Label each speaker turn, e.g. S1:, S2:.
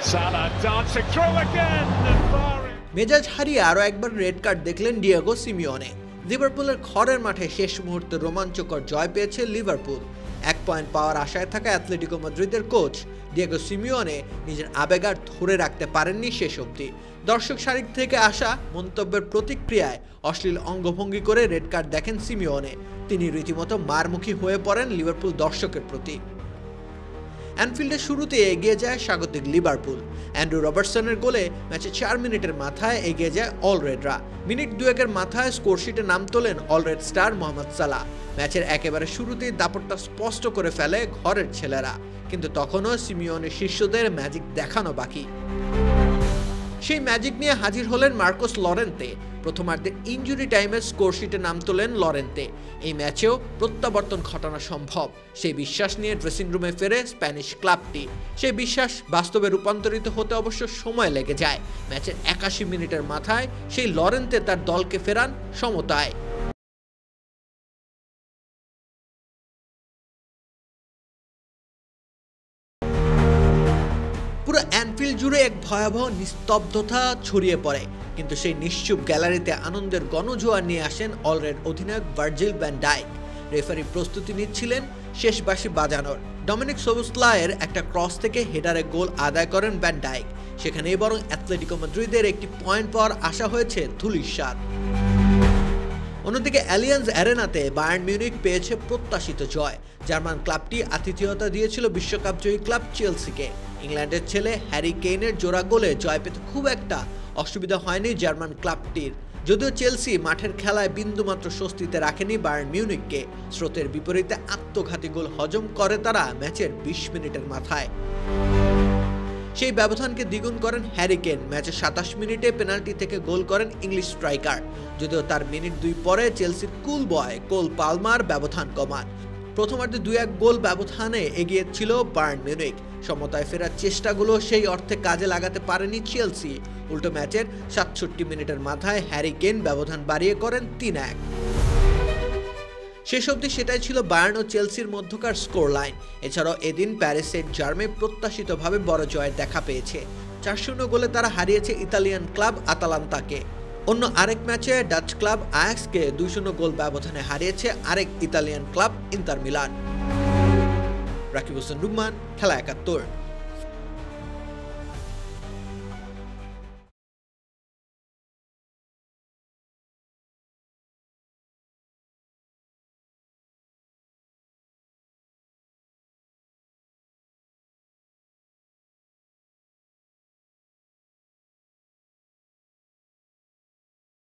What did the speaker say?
S1: Salah dancing through again.
S2: মেজাজ হারিয়ে আরও একবার রেড কার্ড দেখলেন ডিয়েগো সিমিওনে। লিভারপুলের ঘরের মাঠে শেষ মুহূর্তে রোমাঞ্চকর জয় পেয়েছে লিভারপুল। 1 পয়েন্ট পাওয়ার আশায় থাকা অ্যাথলেটিকো মাদ্রিদের কোচ ডিয়েগো সিমিওনে নিজের আবেগ আর ধরে রাখতে পারেননি শেষ অবধি। দর্শক সারি থেকে আসা মন্তব্যের প্রতিক্রিয়ায় অশ্লীল অঙ্গভঙ্গি করে রেড কার্ড দেখেন সিমিওনে। তিনি রীতিমতো মারমুখী হয়ে পড়েন লিভারপুল দর্শকের প্রতি। অ্যানফিল্ডের শুরুতে এগিয়ে যায় স্বাগতিক লিভারপুল। অ্যান্ড্রু রবার্টসনের গোলে ম্যাচে 4 মিনিটের মাথায় এগিয়ে যায় অলরেডরা। মিনিট 2-এর মাথায় স্কোরশিটে নাম তোলেন অলরেড স্টার মোহাম্মদ সালাহ। ম্যাচের একেবারে শুরুতেই দাপটটা স্পষ্ট করে ফেলে ঘরের ছেলেরা, কিন্তু তখনও সিমিওনের শিষ্যদের ম্যাজিক দেখানো বাকি। সেই ম্যাজিক নিয়ে হাজির হলেন মার্কোস লরেন্তে। প্রথমার্ধে ইনজুরি টাইমে স্কোরশিটে নাম তোলেন লরেন্তে। এই ম্যাচেও প্রত্যাবর্তন ঘটানো সম্ভব, সেই বিশ্বাস নিয়ে ড্রেসিং রুমে ফেরে স্প্যানিশ ক্লাবটি। সেই বিশ্বাস বাস্তবে রূপান্তরিত হতে অবশ্য সময় লেগে যায়। ম্যাচের 81 মিনিটের মাথায় সেই লরেন্তে তার দলকে ফেরান সমতায়। পুরো অ্যানফিল্ড জুড়ে এক ভয়াবহ নিস্তব্ধতা ছড়িয়ে পড়ে, কিন্তু সেই নিশ্চুপ গ্যালারিতে আনন্দের গণজোয়ার নিয়ে আসেন অলরেড অধিনায়ক ভার্জিল ভ্যান ডাইক। রেফারি প্রস্তুতি নিচ্ছিলেন শেষ বাঁশি বাজানোর। ডমিনিক সোবোসলাইয়ের একটা ক্রস থেকে হেডারে গোল আদায় করেন ভ্যান ডাইক। সেখানেই বরং অ্যাথলেটিকো মাদ্রিদের একটি পয়েন্ট পাওয়ার আশা হয়েছে ধূলিসাৎ। অন্যদিকে অ্যালিয়ান্স অ্যারেনাতে বায়ার্ন মিউনিখ পেয়েছে প্রত্যাশিত জয়। জার্মান ক্লাবটি আতিথেয়তা দিয়েছিল বিশ্বকাপ জয়ী ক্লাব চেলসিকে। ইংল্যান্ডের ছেলে হ্যারি কেইনের জোড়া গোলে জয় পেতে খুব একটা অসুবিধা হয়নি জার্মান ক্লাবটির। যদিও চেলসি মাঠের খেলায় বিন্দুমাত্র স্বস্তিতে রাখেনি বায়ার্ন মিউনিখকে। স্রোতের বিপরীতে আত্মঘাতী গোল হজম করে তারা ম্যাচের 20 মিনিটের মাথায়। সেই ব্যবধানকে দ্বিগুণ করেন হ্যারি কেইন। ম্যাচের 27 মিনিটে পেনাল্টি থেকে গোল করেন ইংলিশ স্ট্রাইকার। যদিও তার মিনিট 2 পরে চেলসির কুল বয় কোল পালমার ব্যবধান কমান। প্রথমার্ধে 2-1 গোল ব্যবধানে এগিয়ে ছিল বায়ার্ন মিউনিখ। সমতায় ফেরার চেষ্টাগুলো সেই অর্থে কাজে লাগাতে পারেনি চেলসি। উল্টো ম্যাচের 67 মিনিটের মাথায় হ্যারি কেইন ব্যবধান বাড়িয়ে করেন 3-1। শেষ অবধি সেটাই ছিল বায়ার্ন ও চেলসির মধ্যকার স্কোর লাইন। এছাড়াও এদিন প্যারিস সেন্ট জার্মে প্রত্যাশিতভাবে বড় জয়ের দেখা পেয়েছে। 4-0 গোলে তারা হারিয়েছে ইতালিয়ান ক্লাব আতালান্তাকে। অন্য আরেক ম্যাচে ডাচ ক্লাব আয়াক্সকে 2-0 গোল ব্যবধানে হারিয়েছে আরেক Italian club inter Milan. Rakib Hossain Rumman, খেলা 71।